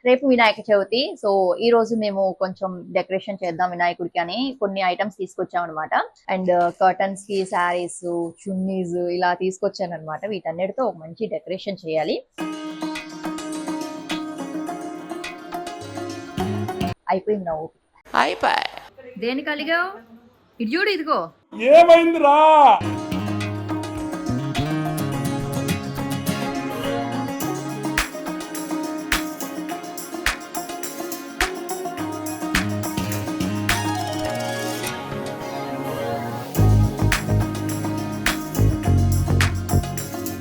రేపు వినాయక చవితి. సో ఈ రోజు మేము కొంచెం డెకరేషన్ చేద్దాం వినాయకుడికి అని కొన్ని ఐటమ్స్ తీసుకొచ్చాం అనమాట. అండ్ కర్టన్స్ కి శారీస్, చున్నీస్ ఇలా తీసుకొచ్చాను అనమాట. వీటన్నిటితో ఒక మంచి డెకరేషన్ చేయాలి. అయిపోయింది నా ఓపిక. అయిపోయి దేనికి అలిగావు? ఇటు చూడు, ఇదిగో. ఏమైందిరా?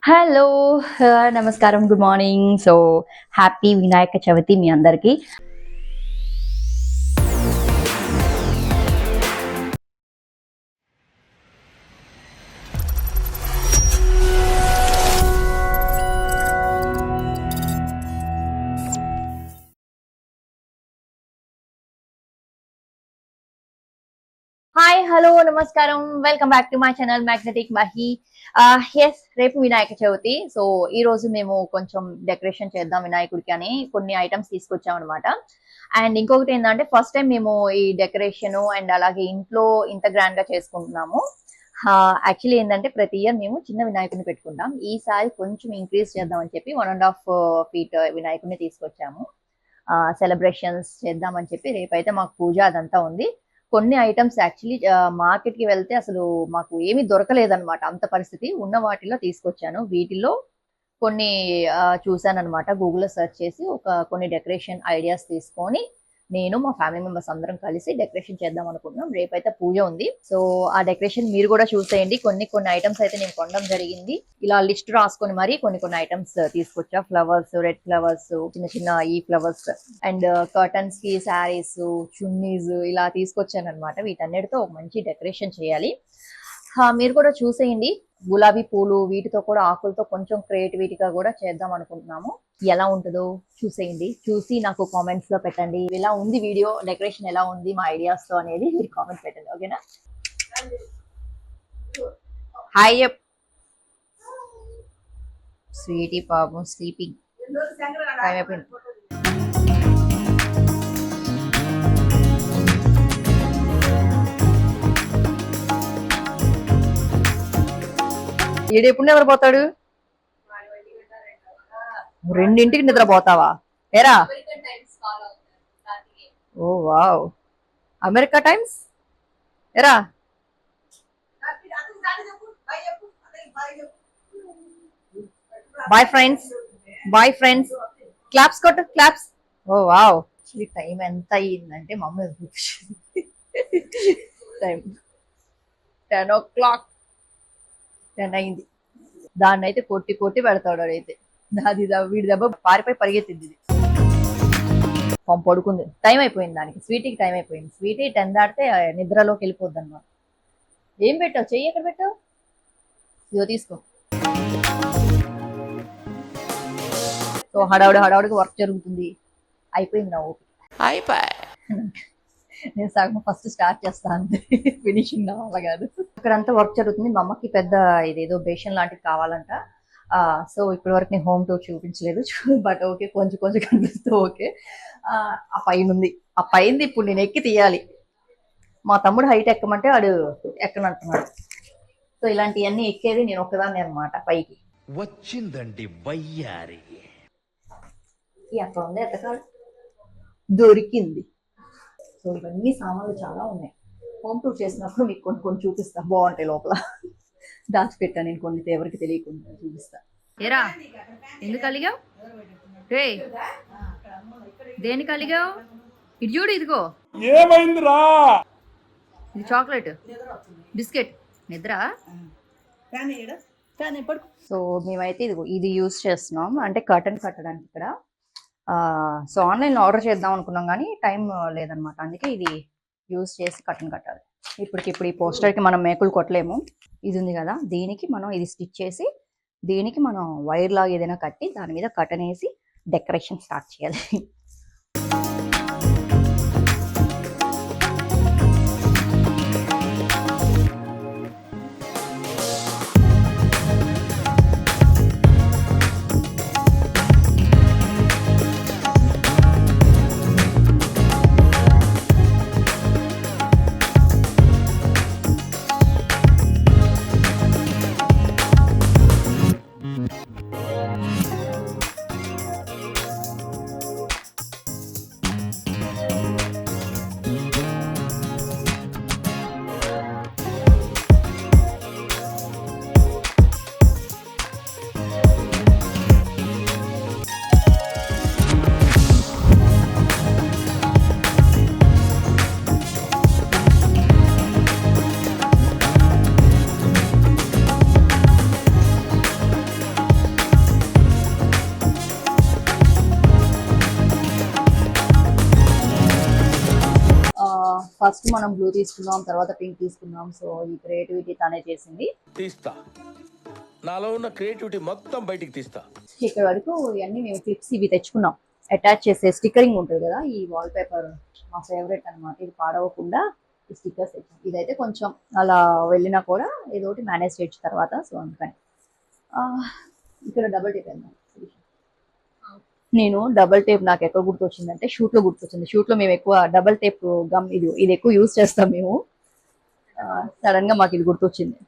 హలో, నమస్కారం, good morning. So happy Vinayaka Chavithi మీ అందరికి. హాయ్, హలో, నమస్కారం, welcome back to my channel magnetic Mahi. Yes, రేపు వినాయక చవితి. సో ఈ రోజు మేము కొంచెం డెకరేషన్ చేద్దాం వినాయకుడికి అని కొన్ని ఐటమ్స్ తీసుకొచ్చాం అనమాట. అండ్ ఇంకొకటి ఏంటంటే ఫస్ట్ టైం మేము ఈ డెకరేషన్ అండ్ అలాగే ఇంట్లో ఇంత గ్రాండ్ గా చేసుకుంటున్నాము. యాక్చువల్లీ ఏంటంటే ప్రతి ఇయర్ మేము చిన్న వినాయకుడిని పెట్టుకుంటాం. ఈసారి కొంచెం ఇంక్రీజ్ చేద్దామని చెప్పి 1.5 feet వినాయకుడిని తీసుకొచ్చాము. సెలబ్రేషన్స్ చేద్దామని చెప్పి రేపైతే మాకు పూజ అదంతా ఉంది. కొన్ని ఐటమ్స్ యాక్చువల్లీ మార్కెట్ కి వెళ్తే అసలు మాకు ఏమీ దొరకలేదన్నమాట. అంత పరిస్థితి ఉన్న వాటిలో తీసుకొచ్చాను. వీటిల్లో కొన్ని చూసాను అనమాట. గూగుల్లో సెర్చ్ చేసి కొన్ని డెకరేషన్ ఐడియాస్ తీసుకొని నేను మా ఫ్యామిలీ మెంబర్స్ అందరం కలిసి డెకరేషన్ చేద్దాం అనుకుంటున్నాం. రేపైతే పూజ ఉంది. సో ఆ డెకరేషన్ మీరు కూడా చూసేయండి. కొన్ని ఐటమ్స్ అయితే నేను కొనడం జరిగింది. ఇలా లిస్ట్ రాసుకొని మరి కొన్ని ఐటమ్స్ తీసుకొచ్చా. ఫ్లవర్స్, రెడ్ ఫ్లవర్స్, చిన్న చిన్న ఈ ఫ్లవర్స్ అండ్ కర్టన్స్ కి శారీస్, చున్నీస్ ఇలా తీసుకొచ్చాను అనమాట. వీటన్నిటితో ఒక మంచి డెకరేషన్ చేయాలి. మీరు కూడా చూసేయండి. గులాబీ పూలు వీటితో కూడా ఆకులతో కొంచెం క్రియేటివిటీగా కూడా చేద్దాం అనుకుంటున్నాము. ఎలా ఉంటుందో చూసేయండి. చూసి నాకు కామెంట్స్ లో పెట్టండి. ఎలా ఉంది వీడియో డెకరేషన్, ఎలా ఉంది మా ఐడియాస్ తో అనేది మీరు కామెంట్ పెట్టండి. ఓకేనా? హాయ్ స్వీటీ పాపం స్లీపింగ్ టైం అయిపోయింది. ఎప్పుడు నిద్రపోతాడు? 2ంటికి నిద్రపోతావా? ఏరా, ఓ వావ్, అమెరికా టైమ్స్. ఎరా, boy friends, boy friends. Claps కొట్టు, క్లాప్స్. Oh wow. టైం ఎంత అయ్యిందంటే మమ్మీ టైం 10 o'clock, 10 అయింది. దాన్ని అయితే కొట్టి పెడతాడు. అయితే వీడి దెబ్బ పారిపోయి పరిగెత్తింది. ఇది పడుకుంది. టైం అయిపోయింది దానికి. స్వీటీకి టైం అయిపోయింది. స్వీటీ 10 దాటితే నిద్రలోకి వెళ్ళిపోద్ది అన్నమాట. ఏం పెట్టావు? చెయ్యి ఎక్కడ పెట్టావు? ఇదో తీసుకో. సో హడావుడికి వర్క్ జరుగుతుంది. అయిపోయింది నా ఓపిక. అయిపోయి నేను సగం ఫస్ట్ స్టార్ట్ చేస్తాను, ఫినిషింగ్ నా వల్ల కాదు. ఇక్కడంతా వర్క్ జరుగుతుంది. మా అమ్మకి పెద్ద ఇదేదో బేషన్ లాంటిది కావాలంట. సో ఇప్పటి వరకు నేను హోమ్ టూర్ చూపించలేదు, బట్ ఓకే, కొంచెం కనిపిస్తూ ఓకే. ఆ పైన ఉంది. ఆ పైనది ఇప్పుడు నేను ఎక్కి తీయాలి. మా తమ్ముడు హైట్ ఎక్కమంటే వాడు ఎక్కనంటున్నాడు. సో ఇలాంటివన్నీ ఎక్కేది నేను ఒక్కదాన్ని అనమాట. పైకి వచ్చిందండి వయ్యారి. అక్కడ ఉంది, ఎత్తకాడు దొరికింది. సో ఇవన్నీ సామాన్లు చాలా ఉన్నాయి. హోమ్ టూర్ చేసినప్పుడు మీకు కొన్ని చూపిస్తా. బాగుంటాయి. లోపల దాచిపెట్టా నేను కొన్ని, ఎవరికి తెలియకుండా చూపిస్తా. ఏరా, ఎందుకు అలిగావు? రే, దేనికి అలిగావు? ఇటు చూడు, ఇదిగో. ఏమైందిరా? ఇది చాక్లెట్ బిస్కెట్. నిద్ర. సో మేమైతే ఇదిగో ఇది యూజ్ చేస్తున్నాం, అంటే కర్టన్ కట్టడానికి ఇక్కడ. సో ఆన్లైన్లో ఆర్డర్ చేద్దాం అనుకున్నాం కానీ టైం లేదనమాట. అందుకే ఇది యూజ్ చేసి కర్టన్ కట్టాలి. ఇప్పుడు ఈ పోస్టర్కి మనం మేకులు కొట్టలేము. ఇది ఉంది కదా, దీనికి మనం ఇది స్టిచ్ చేసి దీనికి మనం వైర్ లాగా ఏదైనా కట్టి దాని మీద కర్టన్ వేసి డెకరేషన్ స్టార్ట్ చేయాలి. ఫస్ట్ మనం బ్లూ తీసుకున్నాం, తర్వాత పింక్ తీసుకున్నాం. సో ఈ క్రియేటివిటీ తనే చేసింది. తీస్తా, నాలో ఉన్న క్రియేటివిటీ మొత్తం బయటికి తీస్తా. ఇక్కడ వరకు ఇవన్నీ మేము క్లిప్స్ ఇవి తెచ్చుకున్నాం. అటాచ్ చేసే స్టిక్కరింగ్ ఉంటుంది కదా, ఈ వాల్ పేపర్ మా ఫేవరెట్ అన్నమాట. ఇది పాడవకుండా ఈ స్టిక్కర్స్ తెచ్చాం. ఇదైతే కొంచెం అలా వెళ్ళినా కూడా ఏదో ఒకటి మేనేజ్ చేయొచ్చు తర్వాత. సో అందుకని ఇక్కడ డబుల్ టేప్ వేద్దాం. నేను డబుల్ టేప్ నాకు ఎక్కడ గుర్తొచ్చిందంటే షూట్లో గుర్తొచ్చింది. షూట్లో మేము ఎక్కువ డబుల్ టేప్ గమ్ ఇది ఎక్కువ యూజ్ చేస్తాం మేము. సడన్ గా మాకు ఇది గుర్తొచ్చింది.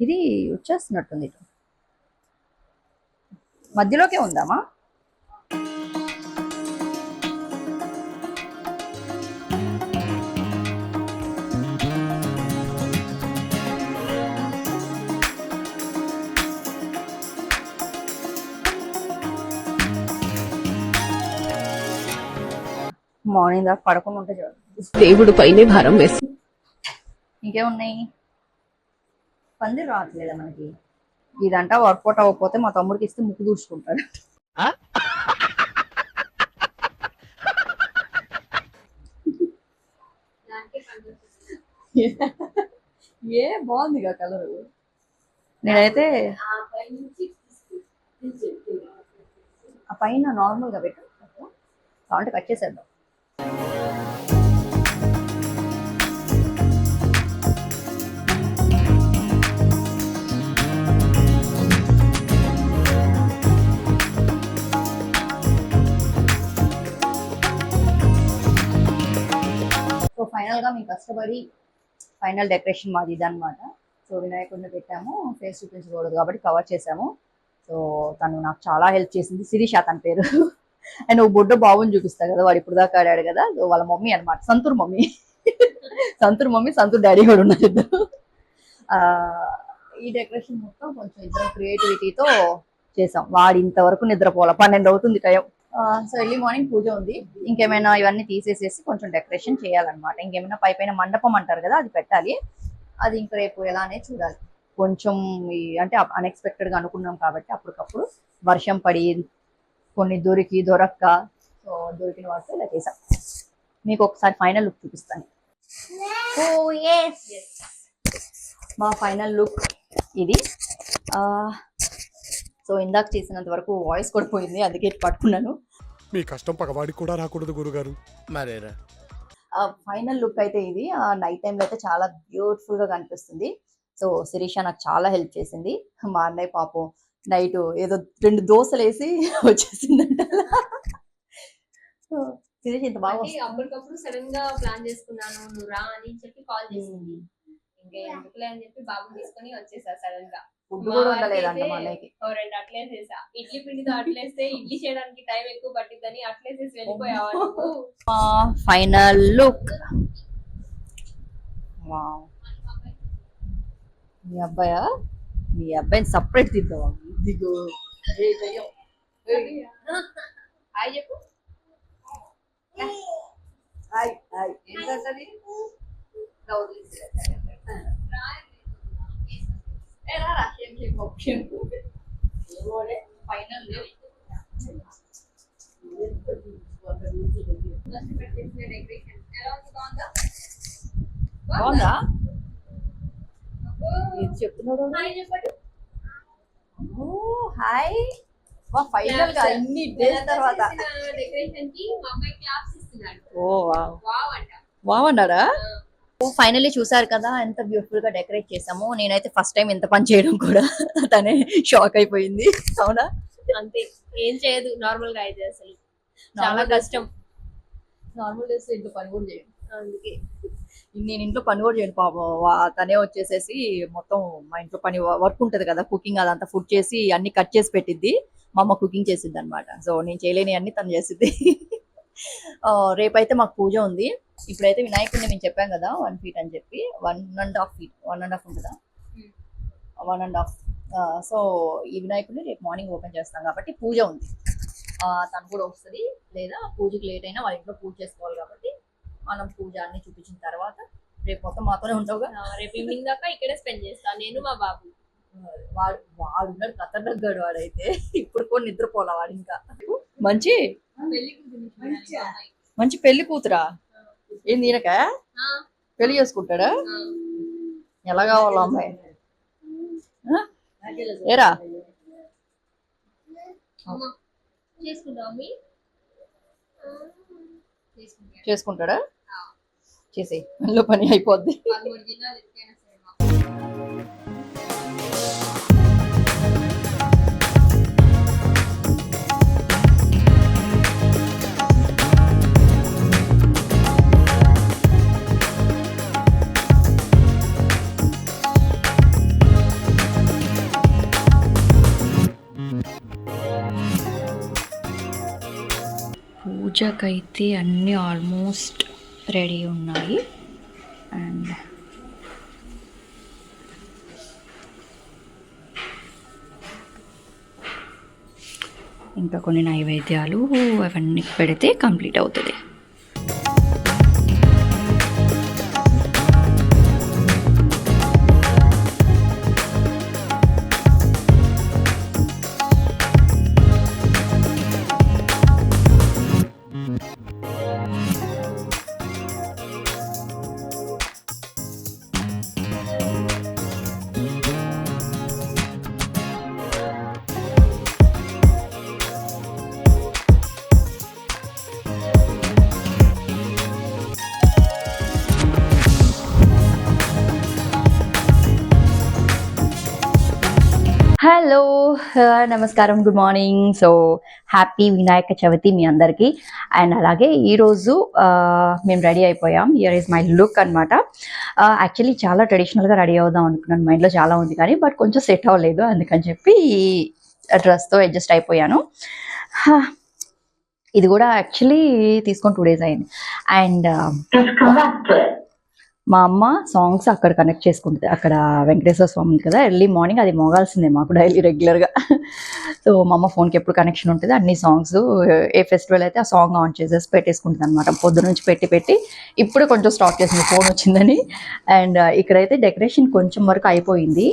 ఇది వచ్చేస్తున్నట్టుంది. ఇటు మధ్యలోకే ఉందామా? మార్నింగ్ దాకా పడకుండా ఉంటే చాలు. దేవుడు పైనే భారం వేసి ఇంకేమున్నాయి? పందిరి రావట్లేదా మనకి? ఇదంతా వర్కౌట్ అవ్వకపోతే మా తమ్ముడికి ఇస్తే ముక్కు దూచుకుంటాడు. ఏ బాగుంది కలర్. నేనైతే ఆ పైన నార్మల్ గా పెట్టు, కావాలంటే కట్ చేసేద్దాం. సో ఫైనల్ గా మేము కష్టపడి ఫైనల్ డెకరేషన్ మాది ఇదన్నమాట. సో వినాయకుడిని పెట్టాము, ఫేస్ చూపించకూడదు కాబట్టి కవర్ చేసాము. సో తను నాకు చాలా హెల్ప్ చేసింది. శిరీష తన పేరు. అండ్ ఒక బొడ్డ బాబుని చూపిస్తా కదా, వాడు ఇప్పుడు దాకా ఆడాడు కదా, సో వాళ్ళ మమ్మీ అనమాట, Santoor mummy. Santoor mummy, Santoor daddy కూడా ఉన్నారు ఇద్దరు. ఈ డెకరేషన్ మొత్తం కొంచెం ఇద్దరు క్రియేటివిటీతో చేసాం. వాడు ఇంతవరకు నిద్రపోవాలి, 12 అవుతుంది టైం. సో ఎర్లీ మార్నింగ్ పూజ ఉంది. ఇంకేమైనా ఇవన్నీ తీసేసేసి కొంచెం డెకరేషన్ చేయాలన్నమాట. ఇంకేమైనా పైన మండపం అంటారు కదా, అది పెట్టాలి. అది ఇంక రేపు ఎలా అనేది చూడాలి. కొంచెం అంటే అన్ఎక్స్పెక్టెడ్ గా అనుకున్నాం కాబట్టి అప్పటికప్పుడు వర్షం పడి కొన్ని దొరక్క, సో దొరికిన వాటితో ఇలా చేసాం. మీకు ఒకసారి ఫైనల్ లుక్ చూపిస్తాను. మా ఫైనల్ లుక్ ఇది. సో ఇందాక చేసినంత వరకు వాయిస్ కూడా పోయింది, అందుకే పట్టుకున్నాను. మీ కష్టం పగవాడికి కూడా రాకూడదు గురుగారు. మరేరా ఫైనల్ లుక్ అయితే ఇది. నైట్ టైంలో అయితే చాలా బ్యూటిఫుల్ గా కనిపిస్తుంది. సో శిరీష నాకు చాలా హెల్ప్ చేసింది. మా అన్నయ్య పాపం నైట్ ఏదో 2 దోశలు వేసి వచ్చేసిందంట. సో తినేసి ఇంత బాగా అంటే అప్పటికప్పుడు సడన్ గా ప్లాన్ చేసుకున్నాను నువ్వు రా అని చెప్పి కాల్ చేసింది. ఇంకా ఎందుకులే అని చెప్పి బాబు తీసుకొని వచ్చేసా సడన్ గా. ఫుడ్ కూడా ఉండలేదంట మా అన్నయ్యకి. ఓ 2 అట్లేసేసా. ఇడ్లీ పిండితో అట్లేస్తే ఇడ్లీ చేయడానికి టైం ఎక్కువ పట్టిద్దని అట్లేసేసి వెళ్ళిపోయావా నువ్వు? Final look. వావ్, మీ అబ్బాయిని సపరేట్ తీద్దాం. దిగు. హాయ్ చెప్పు. బాగుందా? ఏం చెప్తున్నాడు? హాయ్. ఫైనల్ గా ఇన్ని డేస్ తర్వాత డెకరేషన్ కి మా అబ్బాయి క్లాప్స్ ఇస్తున్నాడు. ఓ వావ్, వావ్ అంట. బాగున్నారా? ఫైనల్లీ చూసారు కదా ఎంత బ్యూటిఫుల్ గా డెకరేట్ చేసాము. నేనైతే ఫస్ట్ టైం ఎంత పని చేయడం కూడా తనే షాక్ అయిపోయింది. అవునా? అంతే, ఏం చేయదు, నార్మల్ గా అయితే అసలు చాలా కష్టం. నార్మల్ డేస్ ఇంట్లో పని కూడా చేయను. అందుకే నేను ఇంట్లో పని కూడా చేయను పాపం. తనే వచ్చేసేసి మొత్తం మా ఇంట్లో పని వర్క్ ఉంటది కదా, కుకింగ్ అదంతా ఫుడ్ చేసి అన్ని కట్ చేసి పెట్టిద్ది. మా అమ్మ కుకింగ్ చేసిద్ది అనమాట. సో నేను చేయలేని అన్ని తను చేసిద్ది. రేపైతే మాకు పూజ ఉంది. ఇప్పుడైతే వినాయకుడిని మేము చెప్పాం కదా 1 feet అని చెప్పి 1.5 feet 1.5 ఉంటుందా 1.5. సో ఈ వినాయకుడిని రేపు మార్నింగ్ ఓపెన్ చేస్తాం కాబట్టి పూజ ఉంది. తను కూడా వస్తుంది, లేదా పూజకి లేట్ అయినా వాళ్ళ ఇంట్లో పూజ చేసుకోవాలి కాబట్టి మనం పూజ అన్ని చూపించిన తర్వాత రేపు మొత్తం మాతోనే ఉంటావుగా. రేపు ఈవినింగ్ దాకా ఇక్కడే స్పెండ్ చేస్తాను నేను మా బాబు. వాడు ఉన్నాడు ఖతర్నగ్గాడు వాడైతే. ఇప్పుడు కూడా నిద్రపోలా వాడు. ఇంకా మంచి మంచి పెళ్లి కూతురా ఏంది? ఈయనక పెళ్లి చేసుకుంటాడా? ఎలా కావాలా అమ్మాయి? ఏరా చేసుకుంటాడా? చేసి మనలో పని అయిపోద్ది. పూజకైతే అన్నీ ఆల్మోస్ట్ రెడీ ఉన్నాయి. అండ్ ఇంకా కొన్ని నైవేద్యాలు అవన్నీ పెడితే కంప్లీట్ అవుతుంది. హలో, నమస్కారం, good morning. So happy Vinayaka Chavithi మీ అందరికీ. అండ్ అలాగే ఈరోజు మేము రెడీ అయిపోయాం. హియర్ ఈజ్ మై లుక్ అనమాట. యాక్చువల్లీ చాలా ట్రెడిషనల్గా రెడీ అవుదాం అనుకున్నాను, మైండ్లో చాలా ఉంది కానీ బట్ కొంచెం సెట్ అవ్వలేదు. అందుకని చెప్పి డ్రెస్తో అడ్జస్ట్ అయిపోయాను. ఇది కూడా యాక్చువల్లీ తీసుకొని 2 days అయింది. అండ్ మా అమ్మ సాంగ్స్ అక్కడ కనెక్ట్ చేసుకుంటుంది. అక్కడ వెంకటేశ్వర స్వామి ఉంది కదా, ఎర్లీ మార్నింగ్ అది మోగాల్సిందే మాకు డైలీ రెగ్యులర్గా. సో మా అమ్మ ఫోన్కి ఎప్పుడు కనెక్షన్ ఉంటుంది, అన్ని సాంగ్స్ ఏ ఫెస్టివల్ అయితే ఆ సాంగ్ ఆన్ చేసేసి పెట్టేసుకుంటుంది అనమాట. పొద్దు నుంచి పెట్టి ఇప్పుడు కొంచెం స్టార్ట్ చేసింది ఫోన్ వచ్చిందని. అండ్ ఇక్కడైతే డెకరేషన్ కొంచెం వరకు అయిపోయింది,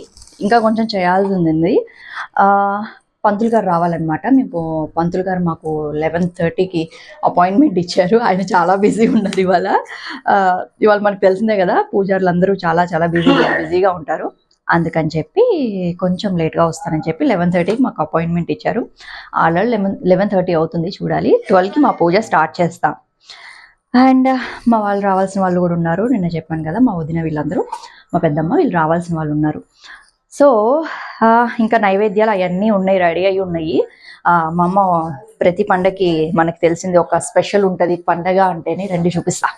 ఇంకా కొంచెం చేయాల్సి ఉంది. పంతులు గారు రావాలన్నమాట. మేము పంతులు గారు మాకు 11:30కి అపాయింట్మెంట్ ఇచ్చారు. ఆయన చాలా బిజీ ఉన్నారు ఇవాళ. మనకు తెలిసిందే కదా, పూజారులు అందరూ చాలా చాలా బిజీగా ఉంటారు. అందుకని చెప్పి కొంచెం లేట్గా వస్తానని చెప్పి 11:30కి మాకు అపాయింట్మెంట్ ఇచ్చారు. ఆల్రెడీ 11:30 అవుతుంది, చూడాలి. 12కి మా పూజ స్టార్ట్ చేస్తాం. అండ్ మా వాళ్ళు రావాల్సిన వాళ్ళు కూడా ఉన్నారు. నిన్న చెప్పాను కదా, మా వదిన వీళ్ళందరూ, మా పెద్దమ్మ వీళ్ళు రావాల్సిన వాళ్ళు ఉన్నారు. సో ఇంకా నైవేద్యాలు అవన్నీ ఉన్నాయి, రెడీ అయి ఉన్నాయి. మా అమ్మ ప్రతి పండగకి మనకి తెలిసింది ఒక స్పెషల్ ఉంటుంది పండగ అంటేనే. రండి చూపిస్తా.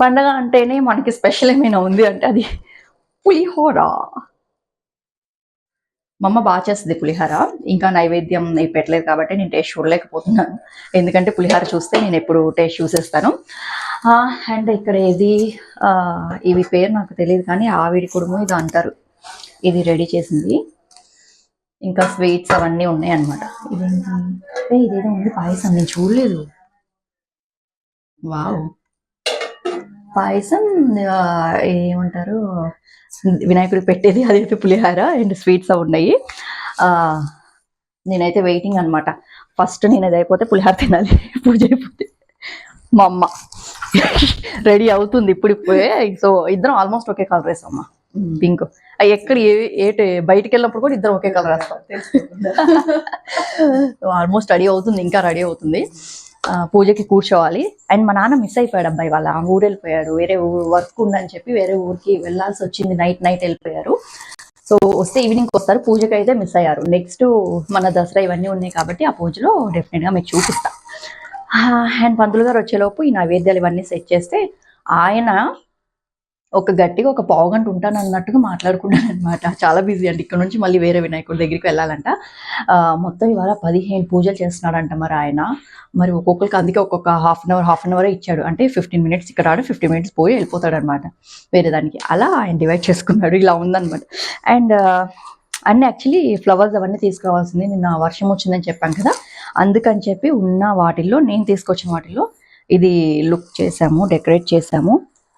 పండగ అంటేనే మనకి స్పెషల్ ఏమైనా ఉంది అంటే అది పులిహోర. మా అమ్మ బాగా చేస్తుంది పులిహోర. ఇంకా నైవేద్యం నేను పెట్టలేదు కాబట్టి నేను టేస్ట్ చూడలేకపోతున్నాను, ఎందుకంటే పులిహోర చూస్తే నేను ఎప్పుడు టేస్ట్ చూసేస్తాను. అండ్ ఇక్కడ ఇవి పేరు నాకు తెలియదు కానీ ఆవిరి కుడుము ఇది అంటారు, ఇది రెడీ చేసింది. ఇంకా స్వీట్స్ అవన్నీ ఉన్నాయి అన్నమాట. ఇదేదో ఉంది పాయసం, నేను చూడలేదు. వావ్, పాయసం ఏమంటారు వినాయకుడికి పెట్టేది, అదైతే పులిహార అండ్ స్వీట్స్ అవి ఉన్నాయి. నేనైతే వెయిటింగ్ అనమాట. ఫస్ట్ నేను అది అయిపోతే పులిహార తినాలి, పూజ అయిపోతే. మా అమ్మ రెడీ అవుతుంది ఇప్పుడిప్పుడే. సో ఇద్దరం ఆల్మోస్ట్ ఒకే కలర్ వేస్తాం, పింక్. ఎక్కడ బయటికి వెళ్ళినప్పుడు కూడా ఇద్దరం ఒకే కలర్ వేస్తాం. ఆల్మోస్ట్ రెడీ అవుతుంది, ఇంకా రెడీ అవుతుంది. పూజకి కూర్చోవాలి. అండ్ మా నాన్న మిస్ అయిపోయాడు అబ్బాయి, వాళ్ళ ఊరు వెళ్ళిపోయాడు. వేరే వర్క్ ఉందని చెప్పి వేరే ఊరికి వెళ్ళాల్సి వచ్చింది. నైట్ వెళ్ళిపోయారు. సో వస్తే ఈవినింగ్ వస్తారు. పూజకి అయితే మిస్ అయ్యారు. నెక్స్ట్ మన దసరా ఇవన్నీ ఉన్నాయి కాబట్టి ఆ పూజలో డెఫినెట్గా మీకు చూపిస్తా. అండ్ పంతులు గారు వచ్చేలోపు ఈ నైవేద్యాలు ఇవన్నీ సెట్ చేస్తే ఆయన గట్టిగా ఒక పావు గంట ఉంటాను అన్నట్టుగా మాట్లాడుకున్నాను అనమాట. చాలా బిజీ అండి. ఇక్కడ నుంచి మళ్ళీ వేరే వినాయకుడి దగ్గరికి వెళ్ళాలంట. మొత్తం ఇవాళ 15 పూజలు చేస్తున్నాడంట మరి ఆయన. మరి ఒక్కొక్కరికి అందుకే ఒక్కొక్క హాఫ్ అన్ అవర్ ఇచ్చాడు. అంటే 15 మినిట్స్ ఇక్కడ 15 మినిట్స్ పోయి వెళ్ళిపోతాడు అనమాట వేరే దానికి. అలా ఆయన డివైడ్ చేసుకున్నాడు. ఇలా ఉందన్నమాట. అండ్ అన్నీ యాక్చువల్లీ ఫ్లవర్స్ అవన్నీ తీసుకురావాల్సింది. నిన్న వర్షం వచ్చిందని చెప్పాను కదా, అందుకని చెప్పి ఉన్న వాటిల్లో నేను తీసుకొచ్చిన వాటిల్లో ఇది లుక్ చేసాము, డెకరేట్ చేసాము.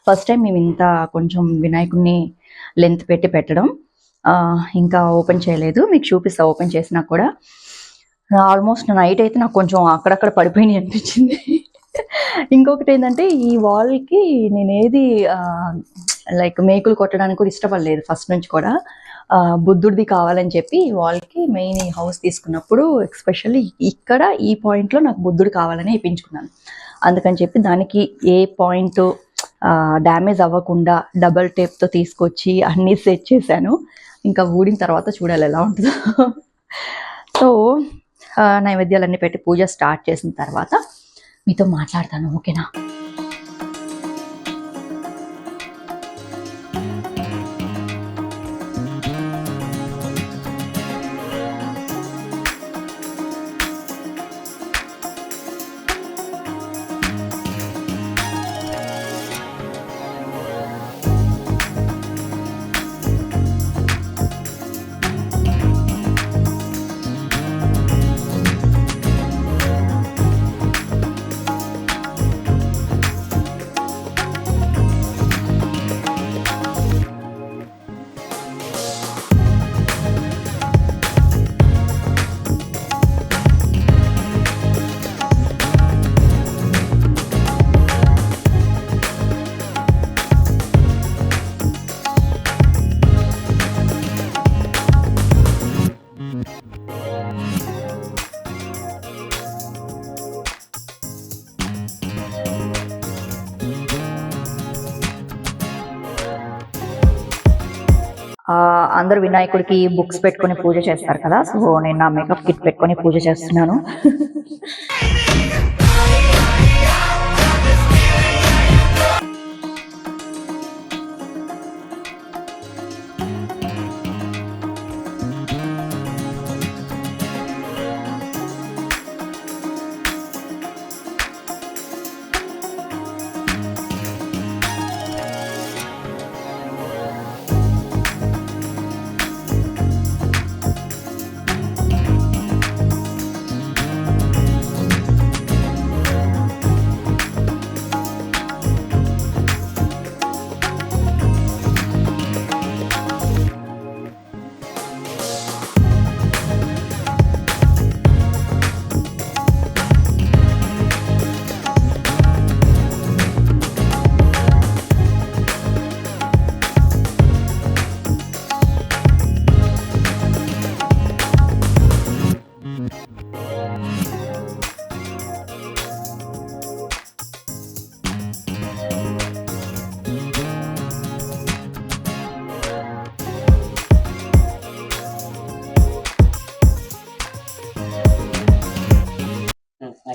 ఫస్ట్ టైం మేము ఇంత కొంచెం వినాయకుడిని లెంత్ పెట్టి పెట్టడం. ఇంకా ఓపెన్ చేయలేదు, మీకు చూపిస్తా ఓపెన్ చేసినా కూడా. ఆల్మోస్ట్ నైట్ అయితే నాకు కొంచెం అక్కడక్కడ పడిపోయినాయి అనిపించింది. ఇంకొకటి ఏంటంటే ఈ వాల్కి నేను లైక్ మేకులు కొట్టడానికి కూడా ఇష్టపడలేదు ఫస్ట్ నుంచి కూడా. బుద్ధుడిది కావాలని చెప్పి ఈ వాల్కి మెయిన్ ఈ హౌస్ తీసుకున్నప్పుడు ఎస్పెషల్లీ ఇక్కడ ఈ పాయింట్లో నాకు బుద్ధుడు కావాలని వేయించుకున్నాను. అందుకని చెప్పి దానికి ఏ పాయింట్ డ్యామేజ్ అవ్వకుండా డబల్ టేప్తో తీసుకొచ్చి అన్నీ సెట్ చేశాను. ఇంకా ఊడిన తర్వాత చూడాలి ఎలా ఉంటుందో. సో నైవేద్యాలన్నీ పెట్టి పూజ స్టార్ట్ చేసిన తర్వాత మీతో మాట్లాడతాను, ఓకేనా? అందరూ వినాయకుడికి బుక్స్ పెట్టుకొని పూజ చేస్తారు కదా, సో నేను నా మేకప్ కిట్ పెట్టుకొని పూజ చేస్తున్నాను.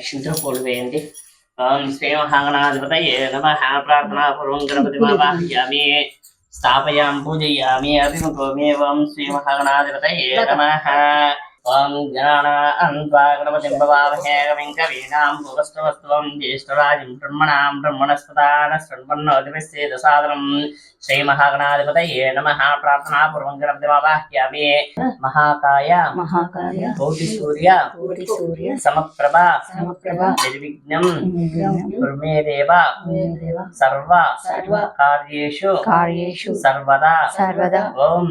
అక్షింతలు పూలు వేయండి. ఓం శ్రీ మహాగణాధిపతయే నమః. ప్రార్థనా పూర్వం గణపతి ఆవాహయామి, స్థాపయామి, పూజయామి. అభిముఖోమేవం శ్రీ మహాగణాధిపతయే నమః. ఓం గణానాం త్వా గణపతిం భవామహే కవిం కవీనాం భూవస్త్రవస్త్వం జ్యేష్ఠరాజం బ్రహ్మణస్పదాన శృణ్వన్నోతిభిశ్చేద సాదనం. శ్రీ మహాగణాధిపతయే నమః. ప్రార్థనా పూర్వం గణపతిం ఆవాహయామి. మహాకాయ కోటి సూర్య సమప్రభ నిర్విఘ్నం కుర్మే దేవ సర్వ కార్యేషు సర్వదా. ఓం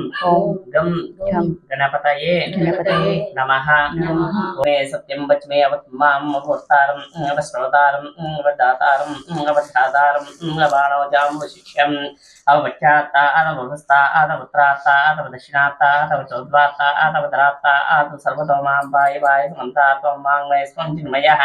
గం గణపతయే నమః. ఓమే సత్యం వచ్మే అవత్మాం అవతారం అవశ్రోతారం అవదాతారం అవధాతారం అవాణోజాం వశిష్యం అవవచ్చాత అదవస్థ అదవత్రాత అదవదక్షిణాత అదవచౌద్వాత అదవధరాత అద సర్వతోమాం వాయ వాయ సమంతాత్వం వాంగ్మయ స్వం చిన్మయః.